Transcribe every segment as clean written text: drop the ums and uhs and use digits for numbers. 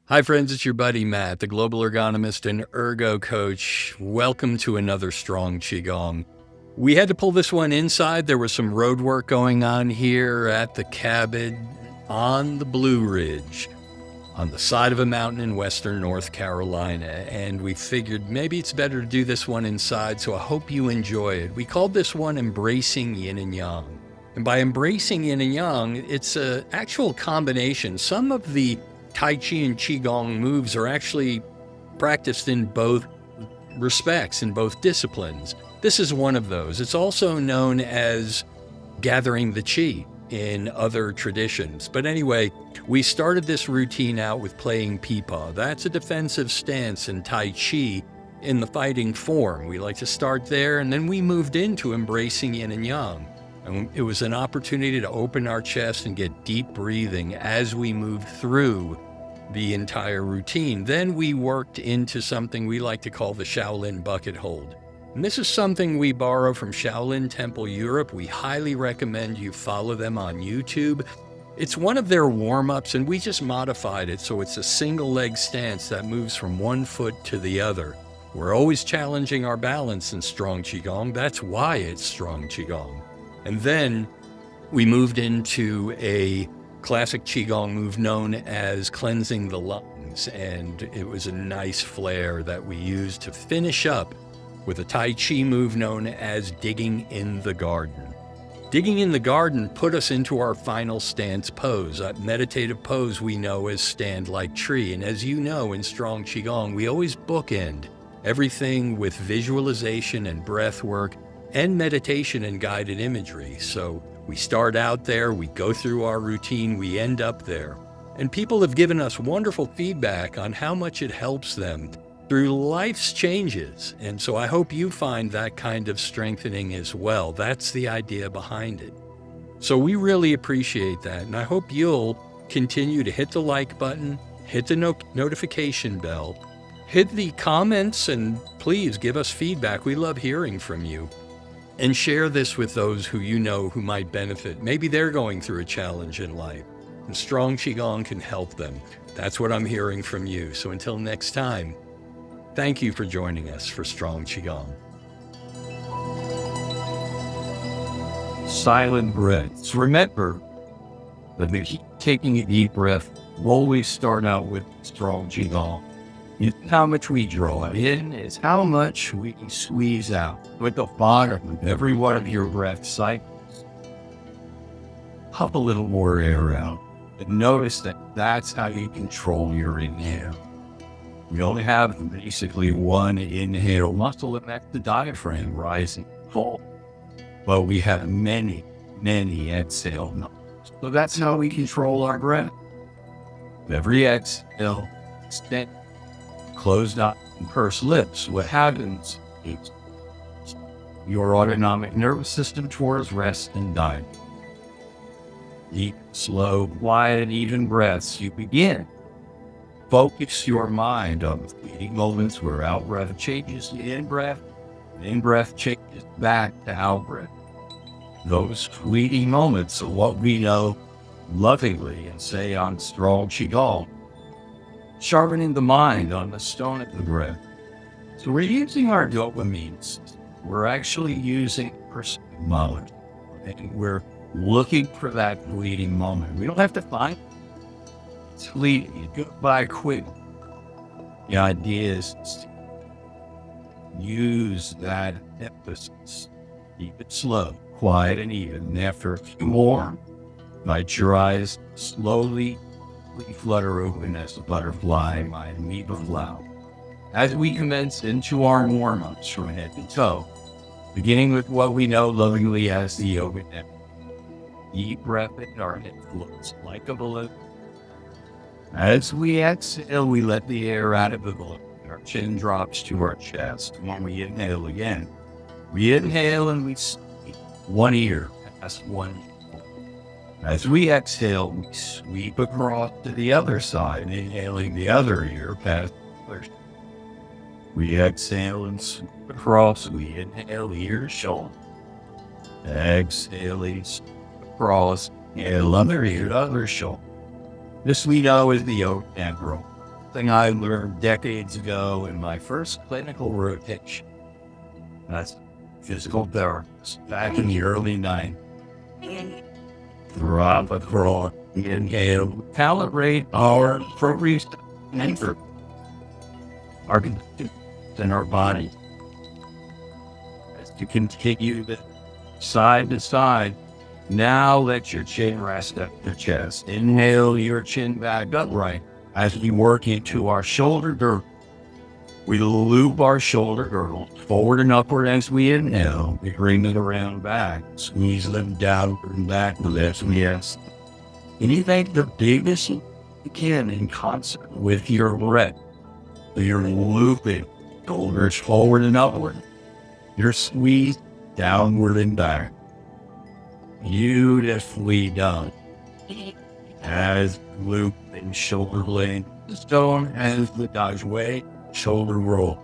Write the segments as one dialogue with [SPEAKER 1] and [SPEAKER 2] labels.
[SPEAKER 1] Hi, friends. It's your buddy Matt, the global ergonomist and ergo coach. Welcome to another Strong Qigong. We had to pull this one inside. There was some road work going on here at the cabin on the Blue Ridge on the side of a mountain in western North Carolina. And we figured maybe it's better to do this one inside, so I hope you enjoy it. We called this one Embracing Yin and Yang. And by embracing yin and yang, it's an actual combination. Some of the Tai Chi and Qigong moves are actually practiced in both respects, in both disciplines. This is one of those. It's also known as gathering the Qi in other traditions. But anyway, we started this routine out with playing Peepaw. That's a defensive stance in Tai Chi in the fighting form. We like to start there, and then we moved into embracing yin and yang. And it was an opportunity to open our chest and get deep breathing as we moved through the entire routine. Then we worked into something we like to call the Shaolin bucket hold. And this is something we borrow from Shaolin Temple Europe. We highly recommend you follow them on YouTube. It's one of their warm-ups, and we just modified it so it's a single leg stance that moves from one foot to the other. We're always challenging our balance in Strong Qigong. That's why it's Strong Qigong. And then we moved into a classic Qigong move known as cleansing the lungs. And it was a nice flair that we used to finish up with a Tai Chi move known as digging in the garden. Digging in the garden put us into our final stance pose, a meditative pose we know as stand like tree. And as you know, in Strong Qigong, we always bookend everything with visualization and breath work and meditation and guided imagery. So we start out there, we go through our routine, we end up there. And people have given us wonderful feedback on how much it helps them through life's changes. And so I hope you find that kind of strengthening as well. That's the idea behind it. So we really appreciate that. And I hope you'll continue to hit the like button, hit the notification bell, hit the comments, and please give us feedback. We love hearing from you. And share this with those who you know who might benefit. Maybe they're going through a challenge in life, and Strong Qigong can help them. That's what I'm hearing from you. So until next time, thank you for joining us for Strong Qigong.
[SPEAKER 2] Silent breaths. Remember that if you keep taking a deep breath, always start out with Strong Qigong. It's how much we draw in, is how much we can squeeze out. With the bottom of every one of your breath cycles, pump a little more air out. And notice that that's how you control your inhale. We only have basically one inhale muscle, and that's the diaphragm, rising and fall. But we have many, many exhale muscles. So that's how we control our breath. Every exhale, extend. Closed up and pursed lips. What happens is your autonomic nervous system towards rest and dying. Deep, slow, quiet, even breaths. You begin. Focus your mind on the fleeting moments where out breath changes to in breath, and in breath changes back to out breath. Those fleeting moments are what we know lovingly and say on Strong Qigong, sharpening the mind on the stone of the breath. So we're using our dopamine system. We're actually using perceived knowledge. And we're looking for that fleeting moment. We don't have to find it. It's fleeting. It goes by quick. The idea is to use that emphasis. Keep it slow, quiet, and even. And after a few more, bite your eyes slowly. Flutter open as a butterfly might amoeba flower. As we commence into our warm-ups from head to toe, beginning with what we know lovingly as the yoga neck. Deep breath in, our head floats like a balloon. As we exhale, we let the air out of the balloon. Our chin drops to our chest. When we inhale again, we inhale and we sweep one ear past one ear. As we exhale, we sweep across to the other side, inhaling the other ear past the other. We exhale and sweep across. We inhale ear, shoulder. Exhaling, sweep across. Inhale other ear, other shoulder. This we know is the yoga neck roll. thing I learned decades ago in my first clinical rotation. That's physical therapist back in the early 90s. Drop across, inhale, calibrate our proprioception, our conditions in our body. As you continue the side to side, now let your chin rest up your chest. Inhale your chin back upright as we work into our shoulder girdle. We loop our shoulder girdle forward and upward as we inhale. We bring it around back. Squeeze them downward and back. Lift, yes. And you make the biggest you can in concert with your breath. You're looping shoulders forward and upward. You're squeezed downward and back. Beautifully done. As loop and shoulder blade, stone as the dodgeway, shoulder roll.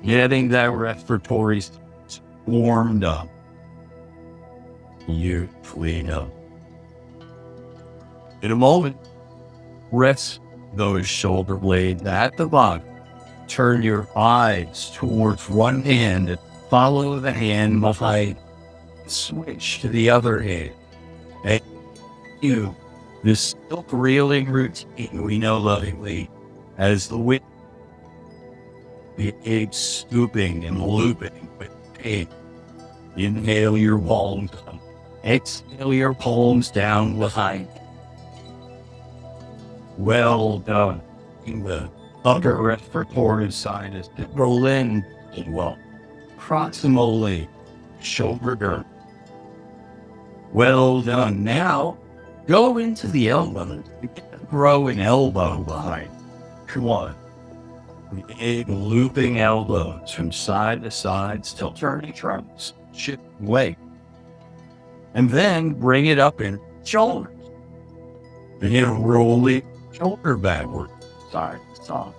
[SPEAKER 2] Getting that respiratory warmed up. Beautifully done. In a moment, rest those shoulder blades at the bottom. Turn your eyes towards one hand and follow the hand behind. Switch to the other hand. And you, this self-reeling routine we know lovingly as the wind, the egg scooping and looping with pain. Inhale your palms up. Exhale your palms down behind. Well done. In the upper respiratory sinus, roll in well. Proximally, shoulder girdle. Well done. Now, go into the elbows. Grow an elbow behind. Come on. Big looping elbows from side to side, still turning trunks. Shift weight. And then bring it up in shoulders. Begin rolling shoulder backward, side to side.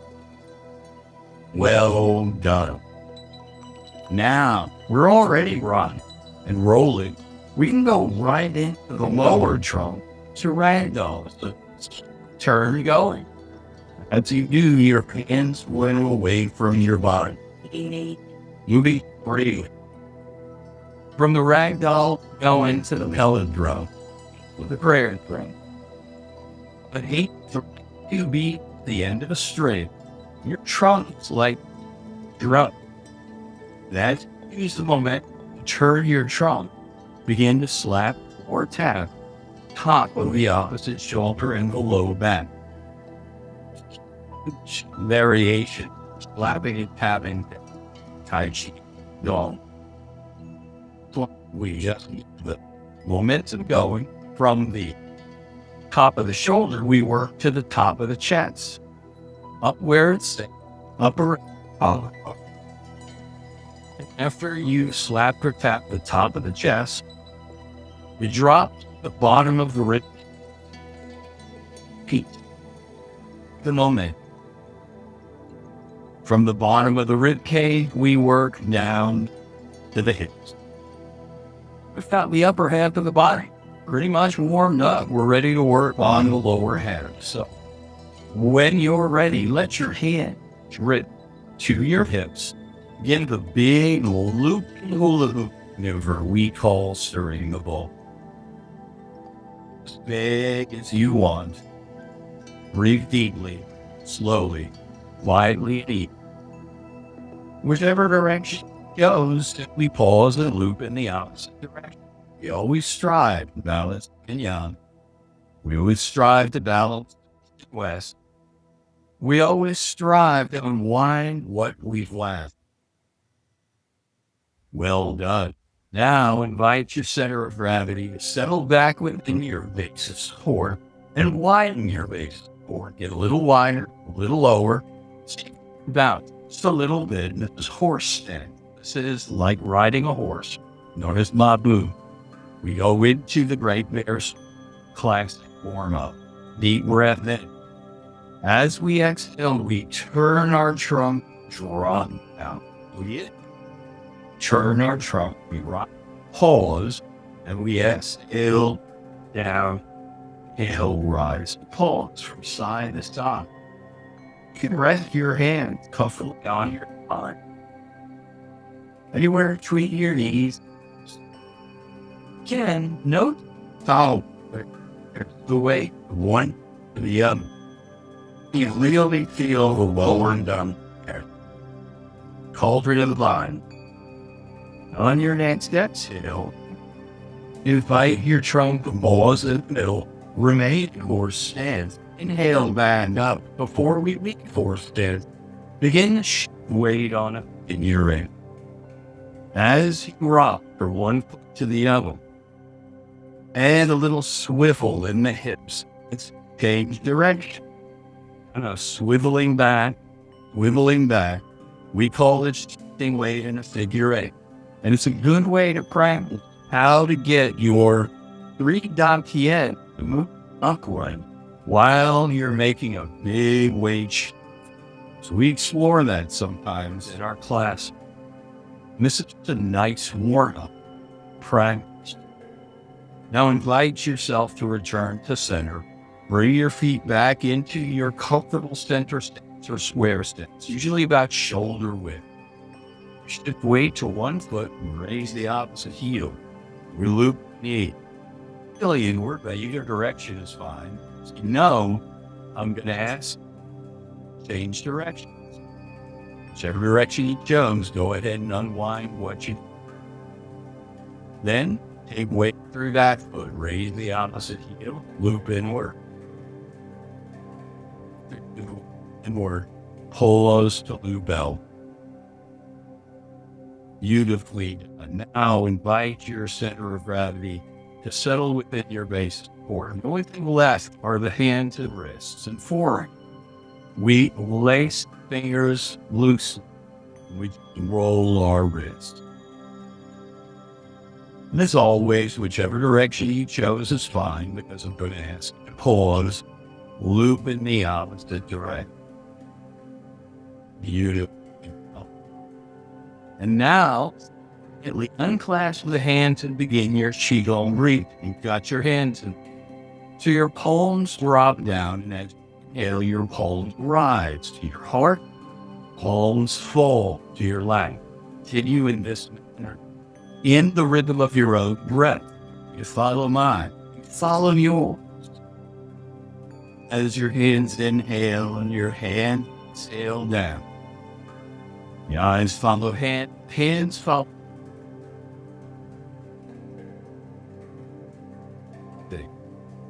[SPEAKER 2] Well done. Now, we're already rocking and rolling. We can go right into the lower trunk to ragdoll. So turn going. As you do, your hands went away from your body. Moving free. From the ragdoll, go into the pellet drum with the prayer drum. But hate to be the end of a string. Your trunk is like drum. That use the moment to turn your trunk. Begin to slap or tap top of the opposite shoulder and the low back. Variation, slapping and tapping, Tai Chi, Qigong. We just keep the momentum going from the top of the shoulder. We work to the top of the chest, up where it's upper. After you slap or tap the top of the chest, you drop the bottom of the rib. Repeat the moment. From the bottom of the rib cage, we work down to the hips. We've got the upper half of the body pretty much warmed up. We're ready to work on the lower half. So when you're ready, let your hand grip to your hips. Begin the big loop hula hoop maneuver we call stirring the bowl. As big as you want. Breathe deeply, slowly, widely, and eat. Whichever direction goes, simply pause and loop in the opposite direction. We always strive to balance and yang. We always strive to balance west. We always strive to unwind what we've left. Well done. Now invite your center of gravity to settle back within your base of support and widen your base of support. Get a little wider, a little lower. Bounce just a little bit. This is horse stand. This is like riding a horse, known as Mabu. We go into the Great Bear's classic warm-up. Deep breath in. As we exhale, we turn our trunk, drop down. Turn our trunk, we rock, pause, and we exhale down, inhale, rise, pulse from side to side. You can rest your hands comfortably on your spine, anywhere between your knees. Again, note how the weight of one to the other. You really feel the lower and down there. Cauldron of the vine. On your next exhale, invite your trunk to pause in the middle, remain or stand. Inhale back up before we reach for stand. Begin to shift weight on it in your end. As you rock from one foot to the other, add a little swivel in the hips. It's change direction. Swiveling back. We call it shifting weight in a figure eight. And it's a good way to practice how to get your 3 dantian to move upward while you're making a big weight shift. So we explore that sometimes in our class. And this is just a nice warm-up practice. Now invite yourself to return to center. Bring your feet back into your comfortable center stance or square stance, usually about shoulder width. Shift weight to one foot and raise the opposite heel. We loop knee. Really inward, but either direction is fine. So I'm going to ask, change directions. Whichever direction you chose, go ahead and unwind what you do. Then take weight through that foot, raise the opposite heel, loop inward. Inward, pull those to loop belt. Beautifully done. Now invite your center of gravity to settle within your base support. The only thing left are the hands and wrists and forearm. We lace fingers loosely. We roll our wrists. And as always, whichever direction you chose is fine, because I'm going to ask you to pause, loop in the opposite direction. Beautiful. And now, unclasp the hands and begin your Qigong breathing. You've got your hands in. So your palms drop down, and as you inhale, your palms rise to your heart, palms fall to your lap. Continue in this manner. In the rhythm of your own breath. You follow mine. You follow yours. As your hands inhale and your hands exhale down. The eyes follow hands follow.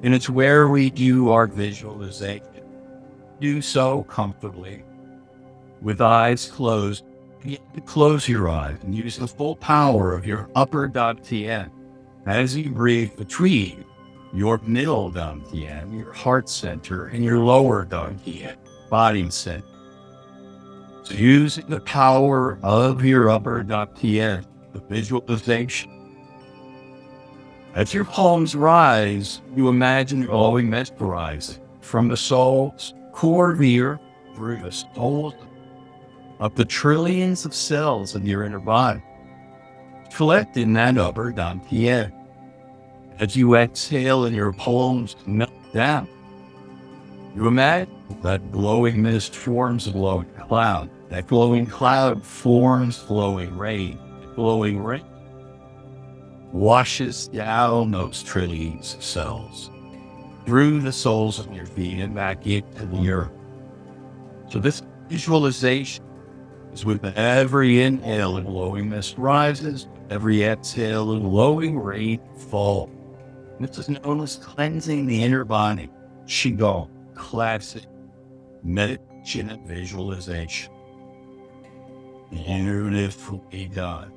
[SPEAKER 2] And it's where we do our visualization. Do so comfortably. With eyes closed, you have to close your eyes and use the full power of your upper dantian. As you breathe between your middle dantian, your heart center, and your lower dantian, body center. So using the power of your upper dantian, the visualization. As your palms rise, you imagine glowing mesmerizing from the soul's core via through the souls of the trillions of cells in your inner body. Collect in that upper dantian. As you exhale and your palms melt down, you imagine that glowing mist forms a glowing cloud. That glowing cloud forms glowing rain. That glowing rain washes down those trillions of cells through the soles of your feet and back into the earth. So this visualization is with every inhale, a glowing mist rises. Every exhale, a glowing rain falls. This is known as cleansing the inner body. Qigong, classic meditation and visualization. Beautifully done.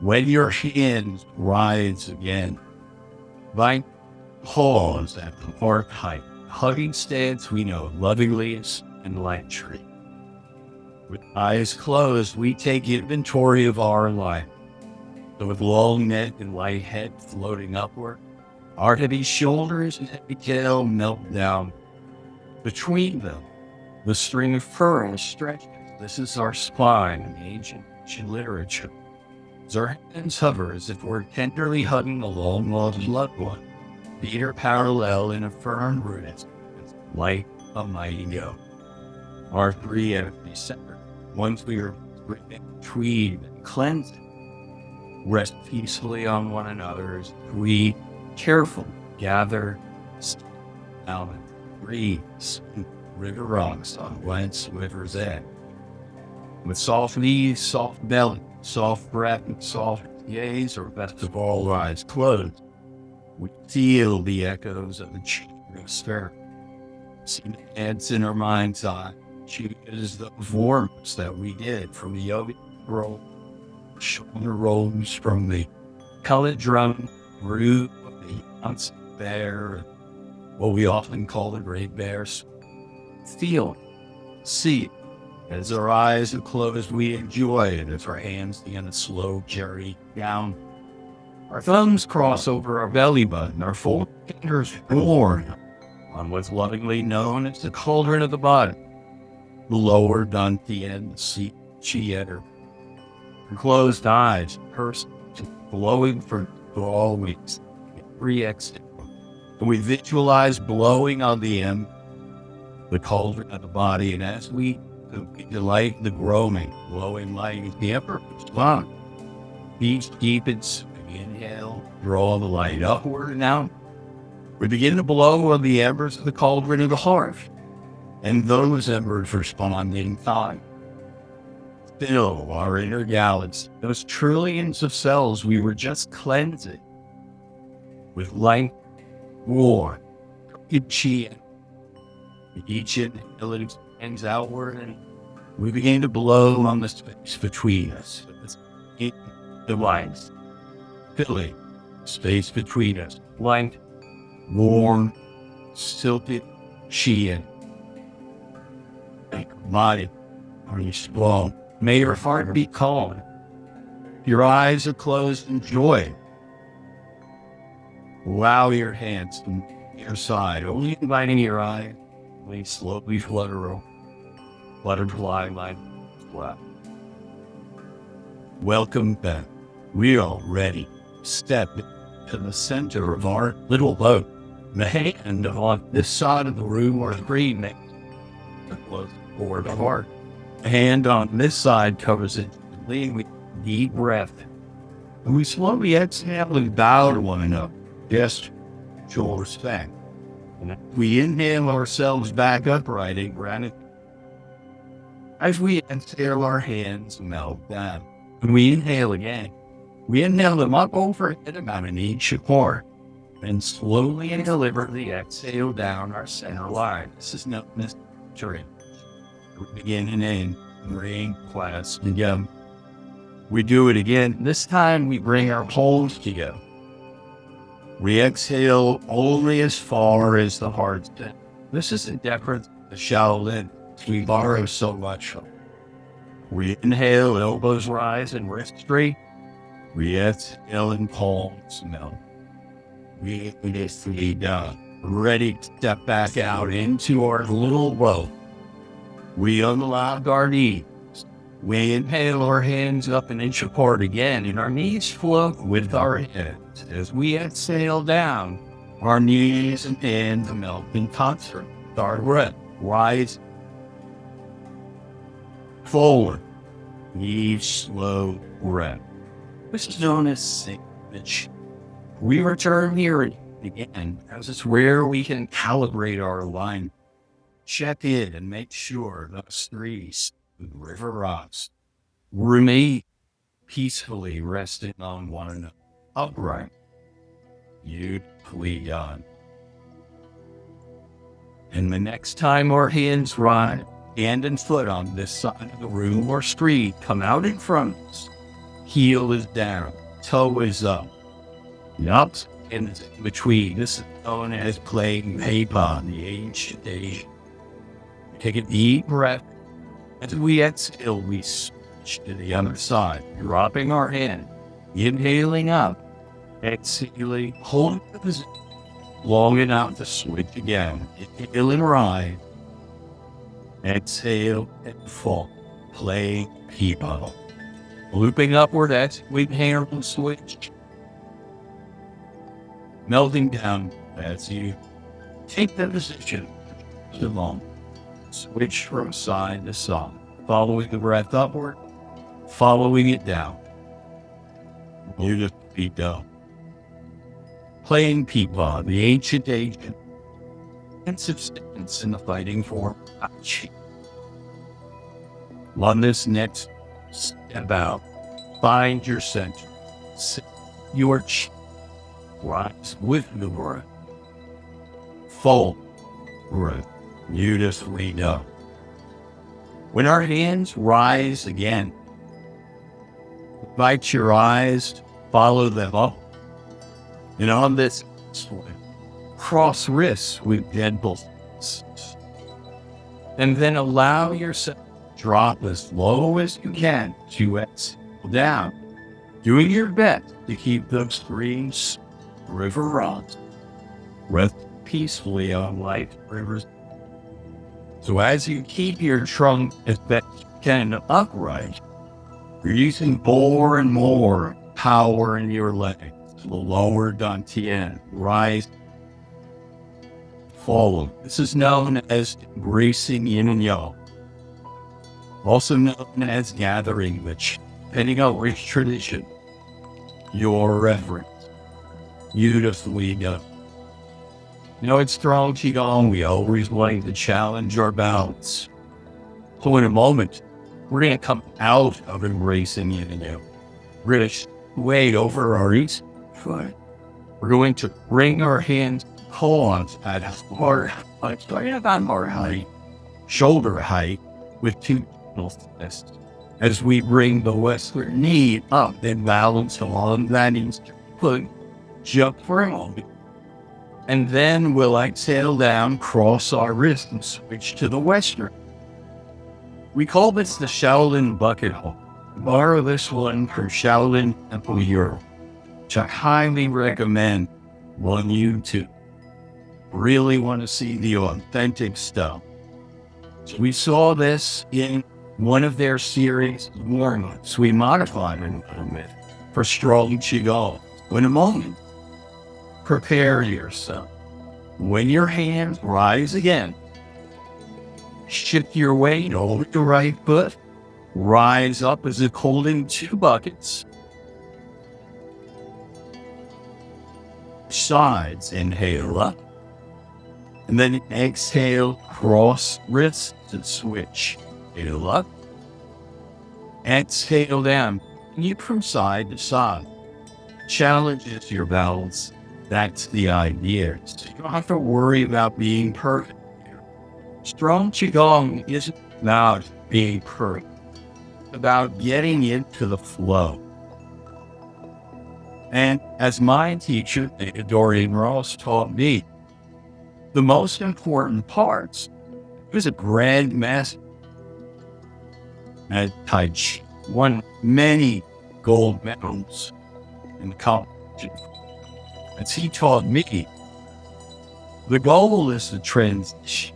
[SPEAKER 2] When your hands rise again, right pause at the heart height. Hugging stance, we know lovingly and light tree. With eyes closed, we take inventory of our life. So with long neck and light head floating upward, our heavy shoulders and heavy tail melt down. Between them, the string of fur stretches. This is our spine in ancient literature. As our hands hover as if we're tenderly hugging a long-lost loved one, Feet are parallel in a firm root, like a mighty goat. Our three empty center. Once we are between and cleansed, rest peacefully on one another's. We careful gather down and breathe river rocks on whence river's end. With soft knees, soft belly, soft breath, and soft gaze, or best of all, eyes closed, we feel the echoes of the changing spirit. See the heads in our mind's eye. Choose the forms that we did from the yoga roll, shoulder rolls, from the pellet drum, root of the Johnson bear, what we often call the great bears. Feel, see, as our eyes are closed, we enjoy it as our hands begin to slow journey down. Our thumbs cross over our belly button, our fingers born on what's lovingly known as the cauldron of the body. The lower dantian, the seat, chi, closed eyes, person blowing for always. Re-exhale. And we visualize blowing on the end, the cauldron of the body, and as we delight the growing, glowing light, the emperor lung. Each deepens. We inhale, draw the light upward and out. We begin to blow on the embers of the cauldron of the hearth, and those embers respond in time. Fill our inner galaxy, those trillions of cells we were just cleansing, with light, warm, chi. Each inhale expands outward, and we begin to blow on the space between us. The lines, filling space between us. Light, warm, silted chi. Make your body be strong. May your heart be calm. Your eyes are closed. Enjoy. Allow your hands to your side, only inviting your eye. We slowly flutter fly like flat. Welcome back. We are ready. Step to the center of our little boat. The hand on this side of the room or screen next to close forward of heart. The hand on this side covers it. Lean with deep breath. And we slowly exhale and bow to one another. Just show respect. And we inhale ourselves back upright in gratitude. As we exhale, our hands melt down. And we inhale again. We inhale them up overhead about an inch apart. And slowly and deliberately exhale down our center line. This is known as turning. We begin and end. Bring class together. We do it again. This time we bring our palms together. We exhale only as far as the heart bends. This is the difference of the Shaolin. We borrow so much from. We inhale, elbows rise and wrists straight. We exhale and palms melt. We stay down, ready to step back out into our little boat. We unlock our knees. We inhale our hands up an inch apart again, and our knees float with our heads. As we exhale down, our knees and hands melt in concert with our breath. Rise forward. Each slow breath. This is known as sandwich. We return here again, as it's where we can calibrate our alignment. Check in and make sure those trees and river rocks remain peacefully resting on one another. Upright. Beautifully done. And the next time our hands rise, hand and foot on this side of the room or street, come out in front of us. Heel is down, toe is up. Up and in between. This is known as playing paper in the ancient days. Take a deep breath. As we exhale, we switch to the other side, dropping our hand, inhaling up, exhaling, holding the position long enough to switch again. Inhale and rise. Exhale and fall, playing paper. Looping upward as we inhale and switch. Melting down As you take the position, along, switch from side to side, following the breath upward, following it down. Beautifully done. Playing Peapod, the ancient and substance in the fighting form of Qi. On this next step out, find your center. Set your Qi. Rise with the breath. Fold. Breath. Beautifully done. When our hands rise again, invite your eyes to follow them up. And on this swing, cross wrists with gentle steps. And then allow yourself to drop as low as you can to exhale down, doing your best to keep those streams, river runs, rest peacefully on light rivers. So as you keep your trunk as best you can upright, you're using more and more power in your legs. The lower dantian, rise, follow. This is known as embracing yin and yang, also known as gathering the Qi, depending on which tradition your reference. Beautifully done. It's Strong Qigong. We always like to challenge our balance. So in a moment, we're going to come out of embracing yin and yang. We're going to weight over our east foot. We're going to bring our hands palms at heart height, shoulder height, with two fists. As we bring the western knee up and balance along that eastern foot, jump for a moment. And then we'll exhale down, cross our wrists, and switch to the western. We call this the Shaolin bucket hole. Borrow this one from Shaolin Temple Europe, which I highly recommend on YouTube. Really want to see the authentic stuff. So we saw this in one of their series warm-ups. We modified it a little bit for Strong Qigong. In a moment, prepare yourself. When your hands rise again, shift your weight over the right foot. Rise up as if holding two buckets. Sides, inhale up. And then exhale, cross wrists and switch. Inhale up. Exhale down. You from side to side. Challenges your balance. That's the idea. So you don't have to worry about being perfect here. Strong Qigong isn't about being perfect. It's about getting into the flow. And as my teacher, Dorian Ross, taught me, the most important parts, he was a grandmaster at Tai Chi, won many gold medals in the competition. As he taught me, the goal is the transition,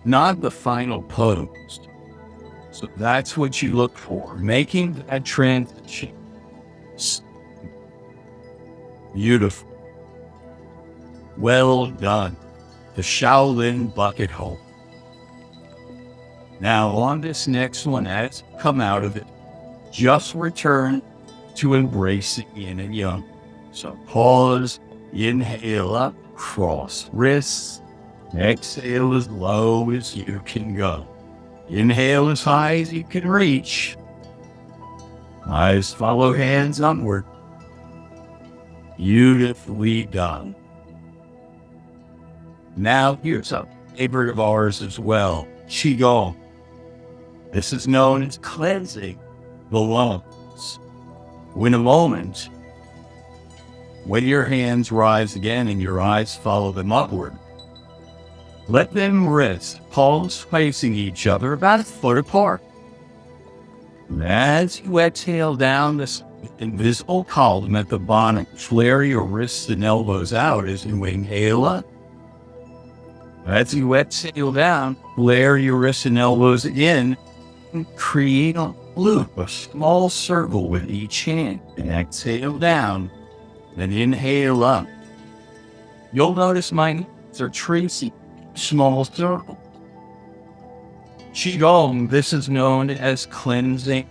[SPEAKER 2] not the final pose. So that's what you look for, making that transition beautiful. Well done. The Shaolin bucket hole. Now on this next one, as you come out of it, just return to embracing yin and yang. So pause, inhale up, cross wrists, exhale as low as you can go. Inhale as high as you can reach. Eyes follow hands upward. Beautifully done. Now here's a favorite of ours as well, Qigong. This is known as cleansing the lungs. In a moment, when your hands rise again and your eyes follow them upward, let them rest, palms facing each other about a foot apart. And as you exhale down this invisible column at the bottom, flare your wrists and elbows out as you inhale up. As you exhale down, flare your wrists and elbows in and create a loop, a small circle with each hand. And exhale down, then inhale up. You'll notice my hands are tracing small circles. Qigong, this is known as cleansing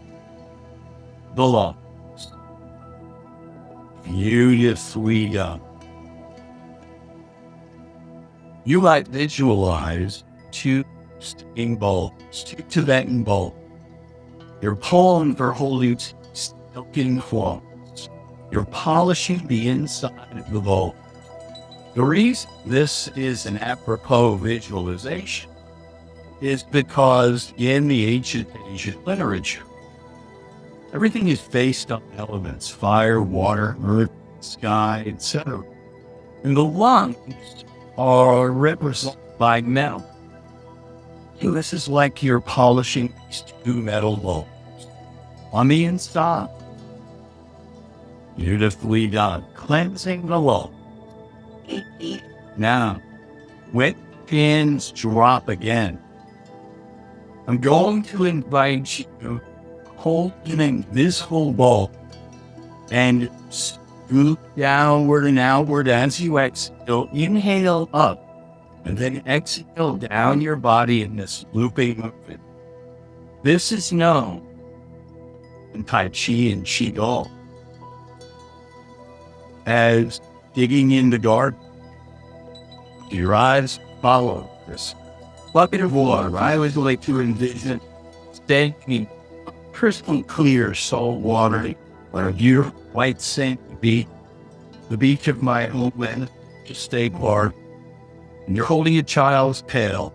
[SPEAKER 2] the lungs. Beautifully done. You might visualize two sticking bowls, two Tibetan bowls. Your palms are holding silken cloths. You're polishing the inside of the bowl. The reason this is an apropos visualization is because in the ancient Asian literature, everything is based on elements: fire, water, earth, sky, etc. And the lungs are represented by metal. So this is like you're polishing these two metal bowls on the inside. Beautifully done. Cleansing the lungs. Now, when pins drop again, I'm going to invite you to hold in this whole bowl and scoop downward and outward as you exhale. Inhale up and then exhale down your body in this looping movement. This is known in Tai Chi and Qigong as digging in the garden. Your eyes follow this bucket of water. I always like to envision standing crystal clear salt water on a beautiful white sand beach, the beach of my homeland, State Park. And you're holding a child's pail,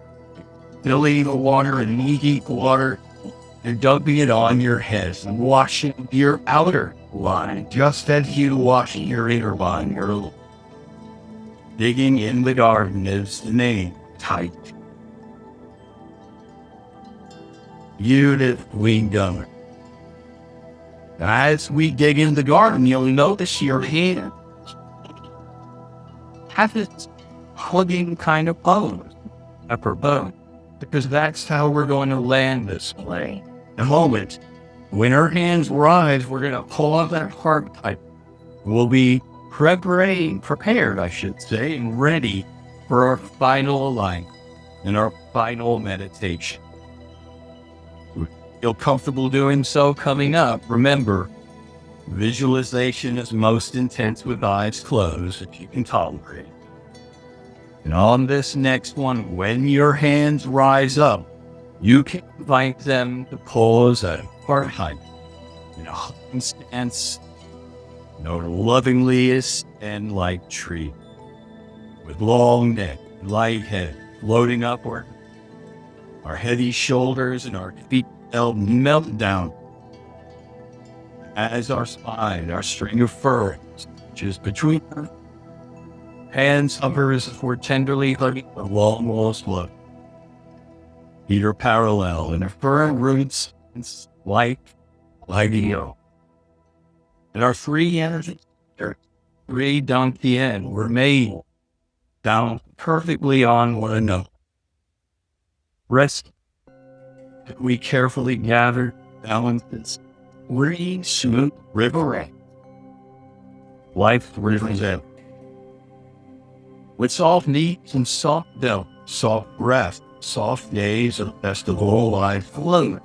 [SPEAKER 2] filling the water in knee-deep water, and dumping it on your head and washing your outer line, just as you wash your inner line. You're digging in the garden is the name. Tight. Beautifully done. As we dig in the garden, you'll notice your hand have this hugging kind of pose, upper bone, because that's how we're going to land this plane. In a moment, when our hands rise, we're going to pull up that heart type. We'll be prepared, I should say, and ready for our final alignment and our final meditation. Feel comfortable doing so coming up. Remember, visualization is most intense with eyes closed, if you can tolerate. And on this next one, when your hands rise up, you can invite them to pose at heart height in a hugging stance. Note lovingly extend like tree, with long neck, light head floating upward. Our heavy shoulders and our feet melt down as our spine, our string of fur, which is between our hands hovers as we're tenderly hugging the long lost love. Feet are parallel and our firm roots like you. And our three energies, three down at the end, were made down perfectly on one another. Rest. We carefully gather balances. Green, smooth river. Life rivers out. With soft knees and soft belly, soft breath, soft days of festival life float.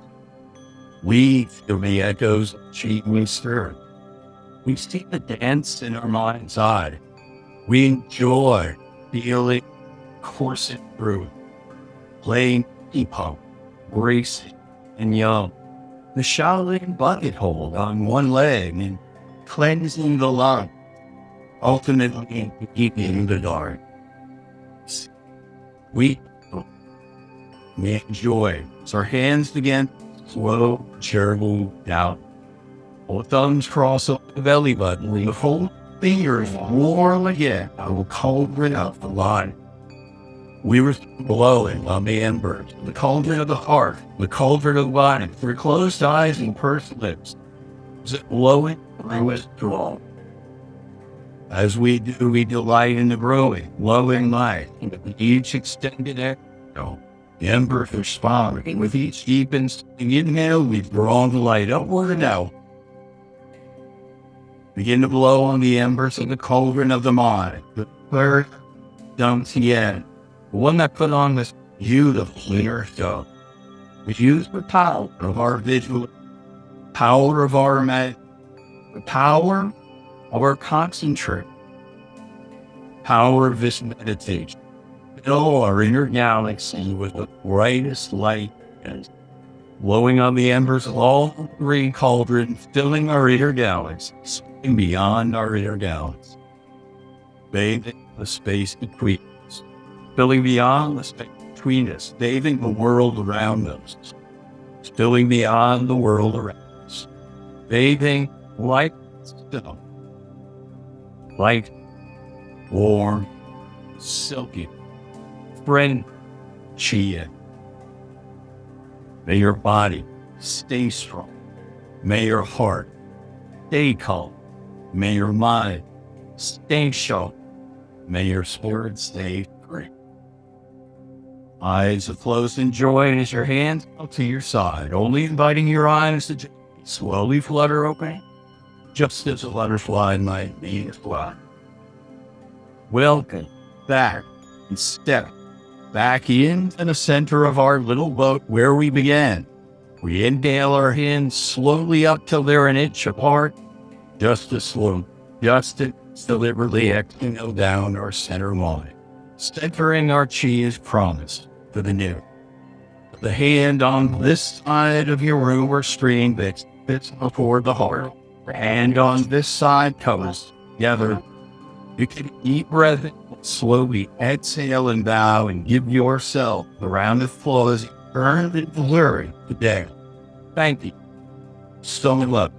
[SPEAKER 2] We feel the echoes of Qigong stir. We see the dance in our mind's eye. We enjoy feeling coursing through, playing ping-pong, racing and young. The Shaolin bucket hold on one leg and cleansing the lung, ultimately keeping the dark. We enjoy. So our hands begin slow, gently down. Both thumbs cross over the belly button. We hold fingers warm again. I will cauldron of the line. We were blowing on the embers, the cauldron of the heart, the cauldron of the body, through closed eyes and pursed lips. Is it blowing or withdrawal? As we do, we delight in the growing, glowing light. With each extended exhale, the embers are spiraling. With each deep inhale, we draw the light upward and out. Begin to blow on the embers of the cauldron of the mind. The third down to the end. The one that put on this beautiful inner show. We use the power of our visual, power of our mind, the power of our concentration, power of this meditation. Fill our inner galaxy with the brightest light and blowing on the embers of all three cauldrons, filling our inner galaxy and beyond our inner galaxy, bathing the space between us, filling beyond the space between us, bathing the world around us, filling beyond the world around us, bathing like stone, light, warm, silky, friend, chia. May your body stay strong. May your heart stay calm. May your mind stay sharp. May your spirit stay free. Eyes are closed in joy as your hands out to your side, only inviting your eyes to slowly flutter open, just as a butterfly might be as well. Welcome back and step back into the center of our little boat where we began. We inhale our hands slowly up till they're an inch apart, just as slow, just as deliberately exhale down our center line, centering our chi as promised for the new. The hand on this side of your room or stream fits before the heart. The hand on this side comes together. You can deep breath in, slowly exhale and bow and give yourself the round of applause earned and deserved today. Thank you so much.